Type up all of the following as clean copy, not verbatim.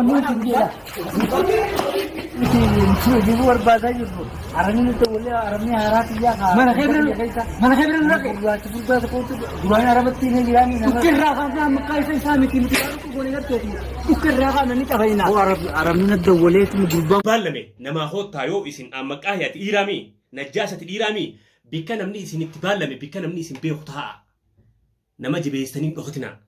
Onion India. You were bad. Aramini to Arami Aratia. Manahebran Duan Arabati Nagani. Ukiraka Makai Sami Ukiraka Manika. Aramina the Wallet Balame, Namaho Tayo is in Amakayat Irami, Najasat Irami, Bikanam Nis in Itibalame, Bikanam Nis in Beota. Namajibe is Tanin Kotina.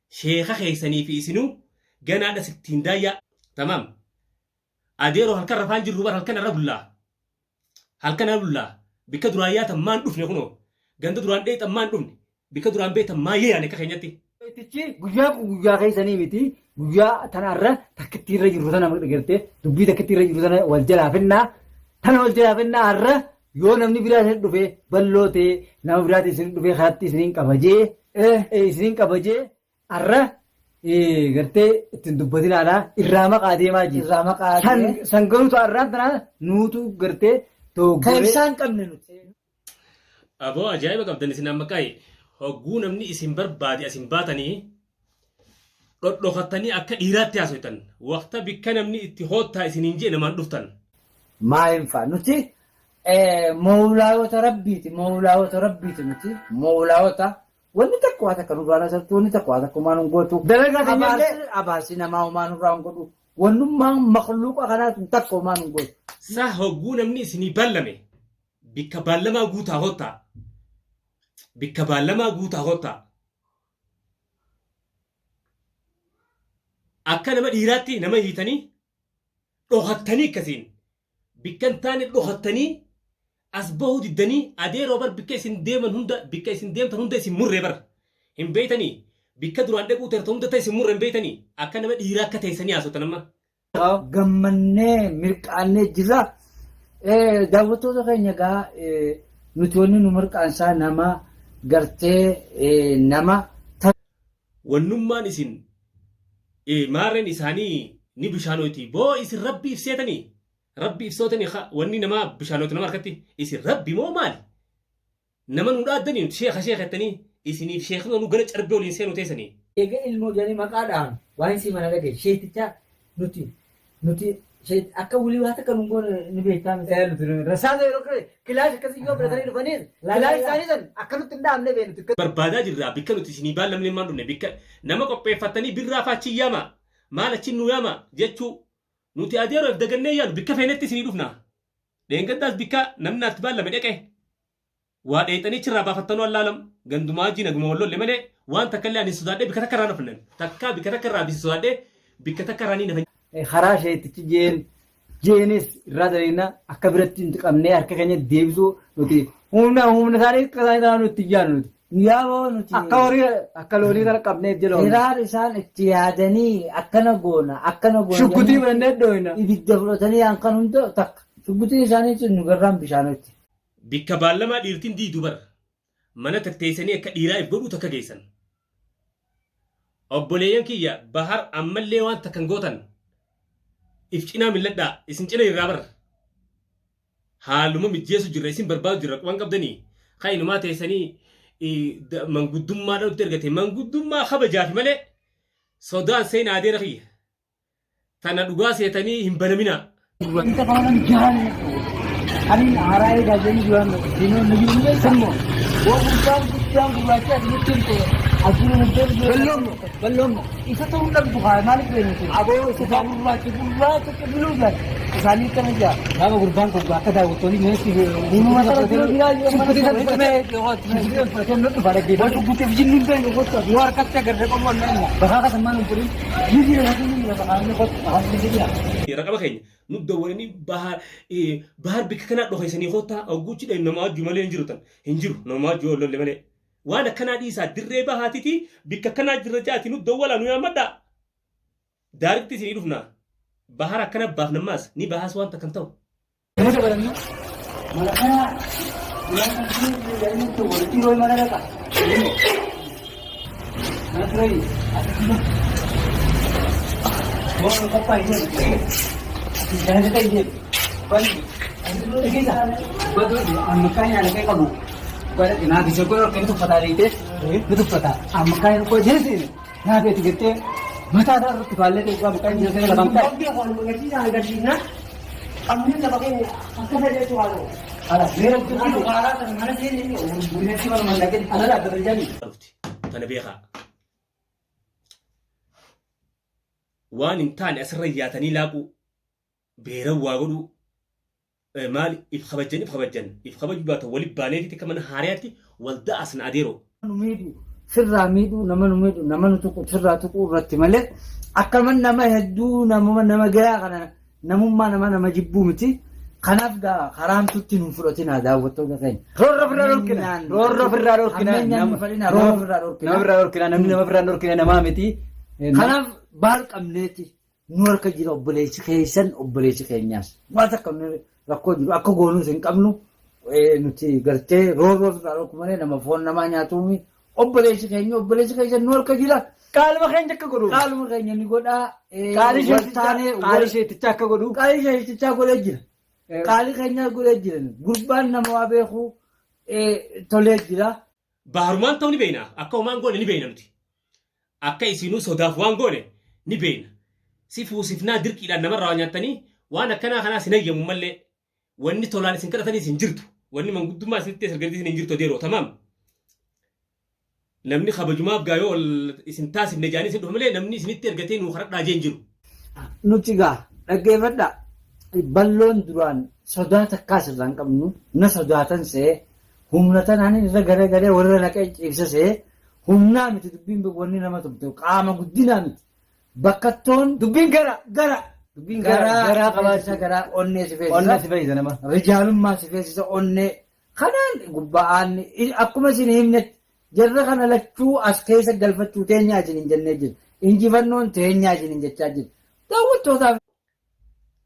Sheikha Sani Fisinu, Ganada Tindaya, Tamam. Adero Halkarafanji Ruba Halkanarabula. Halkanabula, Bikadurayat a man of Nehono, Ganduran ate a man dum, Bikaduran bet a Maya and a Kayanati. Guya Sanimiti, Guya Tanara, Takatira Yurana Gerte, to be the Katira Yurana was Jelavena, Tanol Jelavena, Yonam Nibira to be Balote, Navrat is to be Hatis in Kavaje, is in Kavaje, Arra, Gerte, to Bodinara, Irama Adema, Rama Sangon to Aratra, Nutu Gerte, to Garisan community. Abo Ajaiba of the Nisinamakay, Hogunamni is in Barbadi as in Batani. Lohatani akka dhiiraatti haasoftan waqta bikka namni itti hoottaa isin hin jenne man dhuftan. Maal faa nuti mawlaawota rabbiiti nuti mawlaawota wanni takka waa takka nurraa nasartu wanni takka waa takka maan gootu dalagaa ta'ee abaasi namaa maan nurraa godhu wannummaan makhluuqa kanaatu takka maan gootu. Sa hogguu namni isinii ballame bikka ballamaa guutaa hoottaa bikka ballamaa guutaa hoottaa. Akka nama dhiiraatti nama hiitanii dhohattanii akkasiin bikkan taane dhohattanii as bahuu diddanii adeeroo bar bikka isin deeman hunda bikka isin deemtan hunda isin murree bar hin beeytanii bikka duraan dhaquu teerta hunda ta'e isin murree hin beeytanii akka nama dhiiraa akka teessanii haasoftan amma. Gammannee mirqaannee jirra daawwattoota keenya gaa nuti wanni nu mirqaansaa nama gartee nama. Wannummaan isin. Maarreen isaanii ni bishaanoti boo isin rabbi ibseetanii rabbi ibsootanii wanni nama bishaanoti nama harkatti isin rabbi moo maali nama nu dhaaddanii nuti sheekhattanii isiniif sheekna nu gara carbee waliin seenu teessanii. Egaa ilmoo jedhanii maqaadhaan waan isii mana dhagee sheeticha nuti akka wulii waa takka nungoon ni beektaa rasaasa yeroo kare kilaasha akkasii yoo biratanii dhufaniis kilaasha isaanii san akka nutti hin dhaamne beeknuti. Barbaadaa jirraa bikka nuti isinii baallamne maan dhufne bikka nama qopheeffatanii birraa faachi yaama maal achi nu yaama jechuu nuti adeeroof dagannee yaadu bikka feenetti isinii dhufna. Dheengaddaas bikka namni naatti baallame dhaqe waa dheexanii chirraa baafattanuu allaalam gandumaa jii naguma wallolle malee waan takka illee ani sodaadhee bikka takka irraa nafnan takka bikka takka irraa bisi sodaadhee bikka takka irraa ni nafan. Karaa sheetichi jeenis irraa daleena akka biratti hin qabnee harka keenya deebisuu nuti humna isaanii akka isaanii ta'an nuti ijaan nuti. Yaaboo nuti akka loonii kana qabneef jedhamu. Hiraar isaan itti yaadanii akkana goona. Shukkutii fudhannee dhooyina. Ibidda fudhatanii hankan hunda takka. Shukkutiin isaanii nu garraan bishaanotti. Bikka baallamaa dhiirtiin diiduu bara mana takteessanii akka dhiiraa if godhuu takka geessan. Obboleeyyan kiyya bahar ammallee waan takkan gootan. If cinaa milladhaa isin cina irraa bara haaluma mijjeessu jirra isin barbaadu jirra waan qabdanii kaa'inumaa teessanii manguddummaadhaan nutti ergate manguddummaa kabajaafi malee sodaan seenaa adeera kiyya tana dhugaa seetanii hin banaminaa. Wanta kanan jahanne ani haaraa gaajanii jiran diinoo nujumne sammo waan guddaan gurraacha asitti Belum. Isa tuh udah bukan malik ini. Abo sudah gurraacha kebilugan. Isaanii kana jaa nama gurbaan kun akka daawwattoonni meesii dhimma mata subbati sana fudhatee nutti fadhagee waan subbuteef jinni hin beekne gocha yoo harkatti agarree qomoon meenya bakka kasammaan hin furin jirii lafatiin lafaanii gocha haasni jedhira. Raqaba keenya nu dawwalanii bahar bikka kana dhokaysanii hoottaa ogguuchi dha nama wajju malee hin jirutan hin jiru nama wajju ollolle malee waan akkanaa dhiisaa dirree bahaatiti bikka kanaa jirra jaati nu dawwala nu yaamaddaa daaritti isinii dhufnaa. Bahar akkana baaf namaas ni bahas waan takkan ta'u. Nama dabalannu malakana waan inni tu walitti rooi mana dhaqa. Mana turai asuma. Mau apa ini? Jangan kita ini. Balik. Kita betul. Makanya ada kayak kamu. Pada nak disekolah kan itu pada itu pata. Makanya kau jadi. Nah betul. Mataa isaa irratti faallee ta'uu mukaan jira ta'e lafaan ta'e. Qabdii afaan agarsiisa agarsiisna. Qabni lafa keenya akka fayyadu haala. Ala seera Waan haaraa sana mana seenee buunetti mana mallaqee ala dhaabbatan jali. Tana beekaa. Waan hin taane asirra yaatanii laaquu beeran waa godhuu maali if kabajjan baata waliif baaneetitti akka mana haariyaatti waldaa asna adeeroo. Nu miidhu sirraa miidhu nama nu miidhu nama nu tuqu sirraa tuquu irratti malee akkaman nama hedduu nama gayaa kana namummaa nama jibbuu miti. Kanaaf gaa haraamtutti nu fudhatina daawwattoota keenya. Roorra firraa dhorkina. Nama firraa dhorkina namni nama firraa dhorkina namaa miti. Kanaaf baal qabneeti nu harka jira obboleessi keessan obboleessi keenyaas. Waan akka rakkoo jiru akka goonuus hin qabnu nuti gartee roorra firraa dhorku malee nama foon namaa nyaatuumi obboleessi keenya nu harka jira. Qaaluma keenya akka godhu. Qaaluma keenya ni godhaa. Qaalii sheetichaa akka godhu. Qaalii sheetichaa godhee jira. Qaalii keenya godhee jiran gurbaan nama waa beeku tolee jira. Baharumaan ta'uu ni beekna. Akka homaan goone ni beekna nuti. Akka isinuu sodaaf waan goone ni beekna. Si fuusifnaa dirqiidhaan namarraa waa nyaattanii waan akkanaa kanaa sin ayyamu mallee wanni tolaan isin kadhatanii isin jirtu. Wanni manguddummaa isinitti asirgatti isin hin jirtu adeeroo tamaam. Namni kabajumaaf gaayoo isin taasifne jaanii isin dhufu malee namni isinitti ergatee nuu kadhadhaa jeen jiru. Nuti gaa dhaggeeffadhaa. Balloon duraan sodaata akkaas irraa hin qabnu na sodaatan see humna tanaan irra garee warra naqee ciibsa see humnaa miti dubbiin wanni nama tubte qaama guddinaa miti bakkattoon dubbiin garaa qabaachisa garaa onnee si feesisa nama rijaalummaa si feesisa onnee kanaan gubba'aan akkuma isin himnetti jarra kana lachuu as keessa galfachuu teenyaa isin hin jennee jiru injifannoon teenyaa isin hin jechaa jiru daawwattootaaf.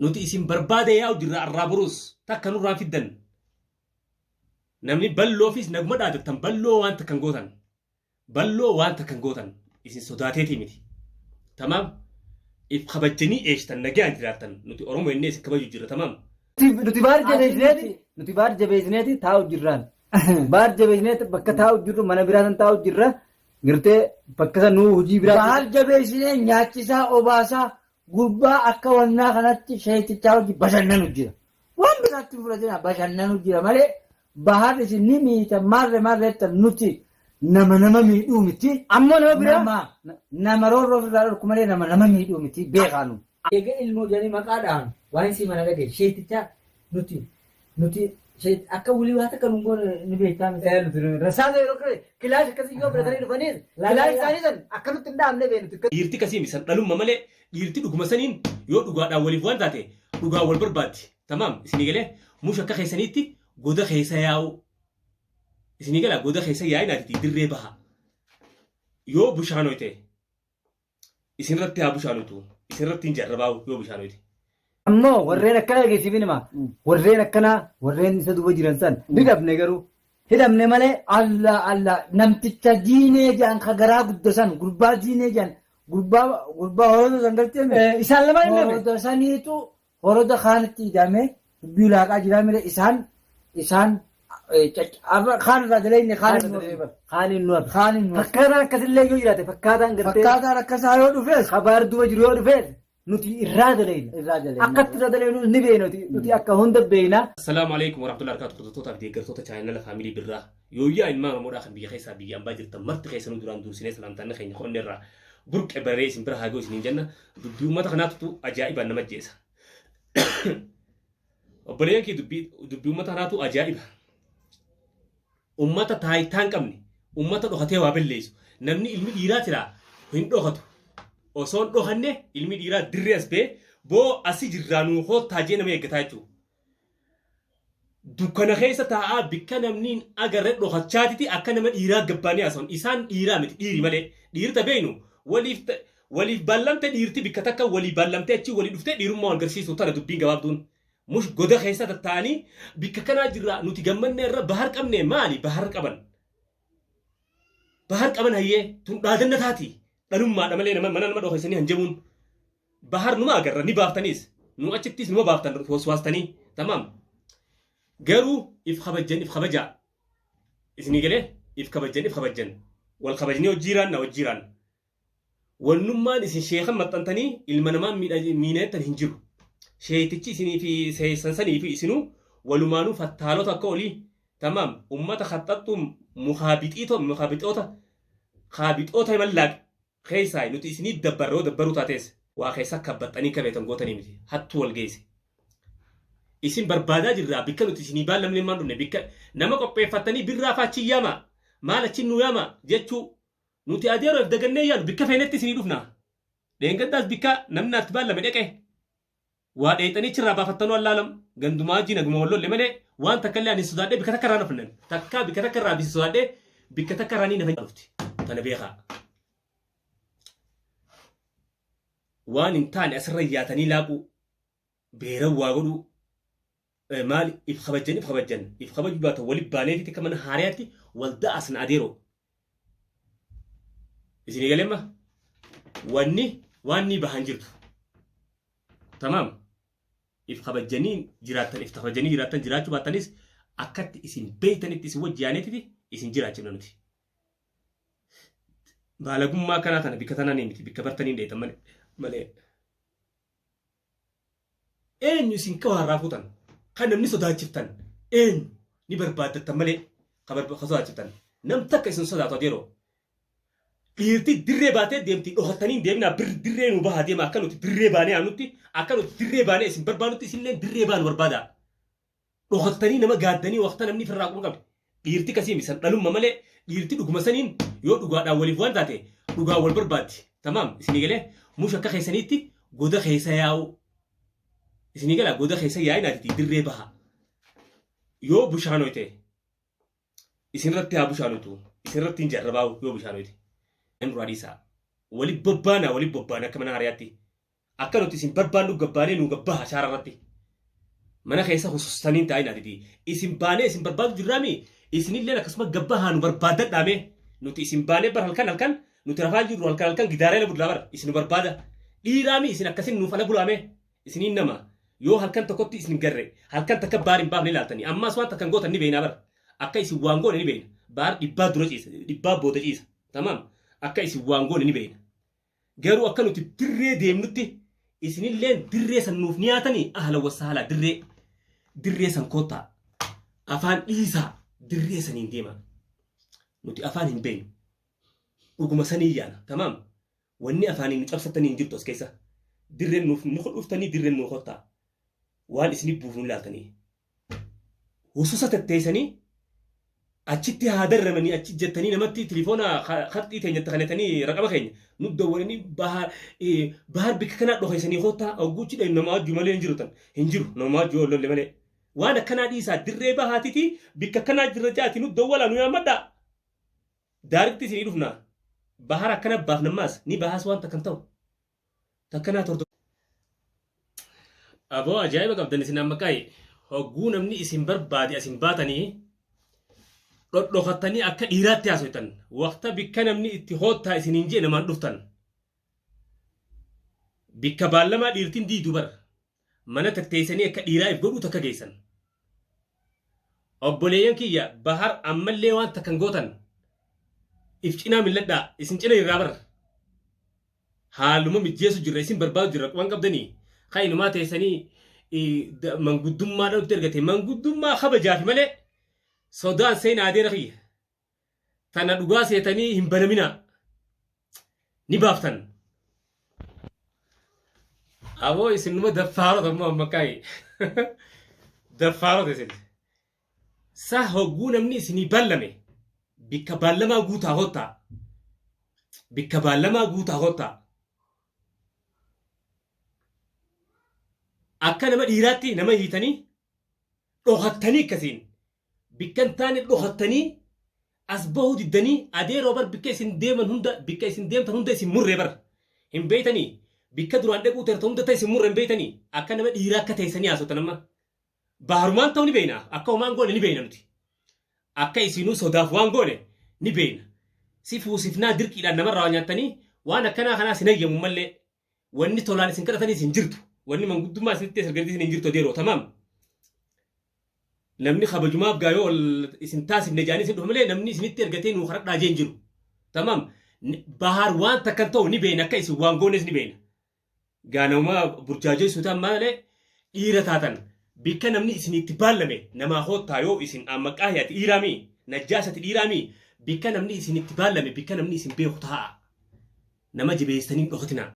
Nuti isin barbaade yaa'u jirra arraa buruus takka nurraa fiddan. Namni balloofis naguma dhaadattan balloo waan takkan gootan isin sodaateetii miti. Tamaam if kabajjanii eeshtan nagayaan jiraattan nuti Oromoo innee isin kabaju jirra tamaam. Nuti baar jabeessineeti taa'u jirraan. Baar jabeessineeti bakka taa'u jirru mana biraasan taa'u jirra. Girtee bakka san nuu hojii biraa. Baar jabeessinee nyaachisaa obaasaa. Gurbaa akka wannaa kanatti sheetichaa hojii bashannanu jira. Waan biraatti fudhatina bashannanu jira malee bahar isin ni miita maarreetta nuti nama miidhuu miti. Ammoo nama biraa nama roorroo ofirraa dhorku malee nama miidhuu miti beekaanu. Egaa ilmoo jedhanii maqaadhaan waan isii mana dhagee sheetichaa nuti akka wulii waan akka nungoon ni beektaa miti. Rasaasa yeroo kare kilaasii akkasii yoo biratanii dhufaniis kilaasii isaanii san akka nutti hin dhaabne beeknuti. Dhiirti kasii misan dhalumma malee dhiirti dhuguma saniin yoo dhugaadhaan waliif waan taate dhugaa wal barbaaddi. Tamaam isinii galee mush akka keessaniitti goda keessa yaa'u. Isinii galaa goda keessa yaa'ii naati dirree baha. Yoo bushaanoo ta'e isinirratti haa bushaanutu isinirratti hin jarrabaa'u yoo bushaanoo ta'e. Ammoo warreen akkana dhageessiifin hima. Warreen akkanaa warreen isa duuba jiran san ni dhabne garuu hidhamne malee Allah namticha diinee jedhan ka garaa guddasan gurbaa diinee jedhan gurbaa horoda san galteeme. Isaan lama hin dhabe. Horoda saniitu horoda kaanitti hidhame dubbii laaqaa jiraamire isaan kaan irraa daleeyne kaaniin nu hafe. Fakkaataan akkasillee yoo jiraate fakkaataan gartee. Fakkaataan akkasaa yoo dhufees. Kabaar duuba jiru yoo dhufees. Nuti irraa dalayna. Akkatti irraa dalaynu ni beekna nuti akka hunda beekna. Assalaamu alaikum warahmatullahi wabarakatuh. Hordoftoota fi deeggartoota chaanala faamilii birraa. Yooyyaa ilmaan Oromoodhaa kan biyya keessaa biyya ambaa jirtan marti keessanuu duraan dursinee salaamtaan keenya qonna irraa burqe barree isin bira haa ga'u isiniin jenna. Dubbii uummata kanaatu ajaa'ibaan nama ajjeesa. Obboleeyyan kee dubbii uummata kanaatu ajaa'iba. Uummata taayitaa hin qabne uummata dhokatee waa balleessu namni ilmi dhiiraa tiraa hin dhokatu. Osoon dhokanne ilmi dhiiraa dirree as ba'e boo asii jirraanuu hoottaajee nama eeggataa jechuudha. Dukkana keessa taa'aa bikka namni agarree dhokachaatiti akka nama dhiiraa gabbaanii haasa'uun isaan dhiiraa miti dhiiri malee dhiirta beeknu waliif ballamte dhiirti bikka takka walii ballamte achi walii dhuftee dhiirummaa wal agarsiisu tana dubbiin gabaabduun. Mush goda keessa taa'anii bikka kanaa jirraa nuti gammanne irra bahar qabne maali bahar qaban. Bahar qaban hayyee tun dhaadanna taati. Dhalummaadha malee mana nama dhokeessanii hanjamuun bahar numa agarra ni baaftaniis nu achittis numa baaftan waswaastanii tamaam garuu if kabajaa isinii galee if kabajjan wal kabajnee hojjiiraan na hojjiiraan wannummaan isin sheekan maxxantanii ilma namaa miineettan hin jiru. Sheetichi isinii fi seessansanii fi isinuu walumaanuu fattaalota akka olii tamam ummata khaxxattu mukaabixoota mallaaq keessaa nuti isinii dabbaruu taatees waa keessa kabbaxanii kabeetan gootanii miti hattu wal geesse. Isin barbaadaa jirraa bikka nuti isinii baallamne maan dhufne bikka nama qopheeffattanii birraa faachi yaama maal achi nu yaama jechuu nuti adeeroof dagannee yaadu bikka feenetti isinii dhufna. Deengaddaas bikka namni atti baallame dhaqee waa dheexanii chirraa baafattanuu allaalam gandumaa jina guma wallolle malee waan takka illee ani sodaadhee bikka takka irraa nafnan takka bikka takka irraa bisi sodaadhee bikka takka irraa ni nafa dhufti tana beekaa. Waan hin taane asirra yaatanii laaquu beeran waa godhuu maal if kabajju baata waliif baaneetitti akka mana haariyaatti waldaa asna adeeroo. Isinii galeemma waan ni bahan jirtu. Tamaam if kabajanii jiraattan jiraachuu baattanis akkatti isin beeytanitti isin wajjaaneetitti isin jiraachifna nuti. Baalagummaa kanaa kana bikka tanaa ni miti bikka bartanii dheetan malee. Eenyu isin qawaarraa fuutan kan namni sodaachiftan eenyu ni barbaaddattan malee kan sodaachiftan nam takka isin sodaatu adeeroo. Dhiirti dirree baatee deemti dhohatanii deemnaa dirree nu bahaa deema akka nuti dirree baanee aanutti akka nuti dirree baanee isin barbaadutti isinillee dirree baanu barbaada. Dhohatanii nama gaaddanii waqta namni firraa qabu qabdi. Dhiirti kasii misan dhalumma malee dhiirti dhuguma saniin yoo dhugaadhaan waliif waan taate dhugaa wal barbaaddi. Tamaam isinii galee mush akka keessaniitti goda keessa yaa'u. Isinii galaa goda keessa yaa'inaati dirree baha. Yoo bushaanoo ta'e isinirratti haa bushaanutu isinirratti hin jarrabaa'u yoo bushaanoo ta'e. Nuradiisa wali bobbaana akka mana haariyaatti akka nuti isin barbaannu gabbaanee nu gabbaha shaararratti mana keessa hususaniin taa'inaati isin baanee isin barbaadu jirraami isinillee akkasuma gabbaha nu barbaadadhaame nuti isin baanee bar halkan nuti rafaa jirru halkan gidaaree la budlaa bara isin barbaada dhiiraami isin akkasin nuuf ala bulaame isiniin nama yoo halkan tokkotti isin garre halkan takka baar hin baafne ilaaltanii ammaas waan takkan gootan ni beeyna bara akka isin waan goone ni beeyna baar dhibbaa dura ciisa dhibbaa booda ciisa tamaam. Akka isin waan goone ni beeyna. Garuu akka nuti dirree deemnutti isinillee dirree san nuuf ni yaatanii ahla wasaala dirree san koottaa afaan dhiisaa dirree saniin deema. Nuti afaan hin beeynu. Dhuguma sanii yaana. Tamaam. Wanni afaaniin nu cabsattanii hin jirtu as keessa. Dirreen nuuf nu dhuftanii dirreen nu koottaa. Waan isinii buuf nu ilaaltanii. Hususa tetteessanii achitti haa darramanii achi jettanii namatti telefoona khaxxii teenyatti kanatanii raqama keenya nu dawwalanii bahar bikka kanaa dhokeessanii koottaa ogguuchi dha nama wajju malee hin jiru nama wajju ollolle malee waan akkanaa dhiisaa dirree bahaatiti bikka kanaa jirra jaati nu dawwala nu yaamadha daaritti isinii dhufna bahar akkana baaf nammaas ni bahaas waan takkan ta'u takkanaa torto. Aboo ajaa'iba qabdan isin amma qaa'e hogguu namni isin barbaade asin baatanii dhodhokattanii akka dhiiraatti haasoitan waqta bikka namni itti hoottaa isiniin jee namaan dhuftan bikka baallamaa dhiirtiin diiduu bara mana takteessanii akka dhiiraa if godhuu takka geessan obboleeyyan kiyya bahar ammallee waan takkan gootan if cinaa milladhaa isin cina irraa bara haaluma mijjeessu jirra isin barbaadu jirra waan qabdanii kaa'inumaa teessanii manguddummaadhaan nutti ergate manguddummaa kabajaafi malee sodaan seen adeera kiyya tana dhugaa seetanii hin banamina ni baaftan. Aboo isinuma daffaarota ammoo amma kaa'e daffaarota isin sa hogguu namni isinii ballame bikka baallamaa guutaa hottaa akka nama dhiiraatti nama hiitanii dhokattanii akkasiin bikkan taane dhokattanii as bahuu diddanii adeeroo bar bikka isin deemtan hunda isin murree bar hin beeytanii bikka duraan dhaquu teerta hunda ta'e isin murree hin beeytanii akka nama dhiiraa akka teessanii haasotan amma baharumaan ta'u ni beeyna akka homaan goone ni beeyna nuti akka isinuu sodaaf waan goone ni beeyna si fuusifnaa dirqiidhaan namarraa waa nyaattanii waan akkanaa kanaa sin ayyamu mallee wanni tolaan isin kadhatanii isin jirtu wanni manguddummaa isinitti ergadii isin hin jirtu adeeroo tamaam. Namni kabajumaaf gaayoo isin taasifne jaanii isin dhufa malee namni isinitti ergatee nuu karadhaa jeen jiru. Tamaam bahar waan takkan ta'u ni beena akka isin waan goones ni beena. Gaanuma burjaajee suutaan malee dhiira taatan bikka namni isinitti baallame nama hoottaa yoo isin maqaa yaati dhiiraami najjaasati dhiiraami bikka namni isinitti baallame bikka namni isin beeku ta'a. Nama jibeessanii dhokatina.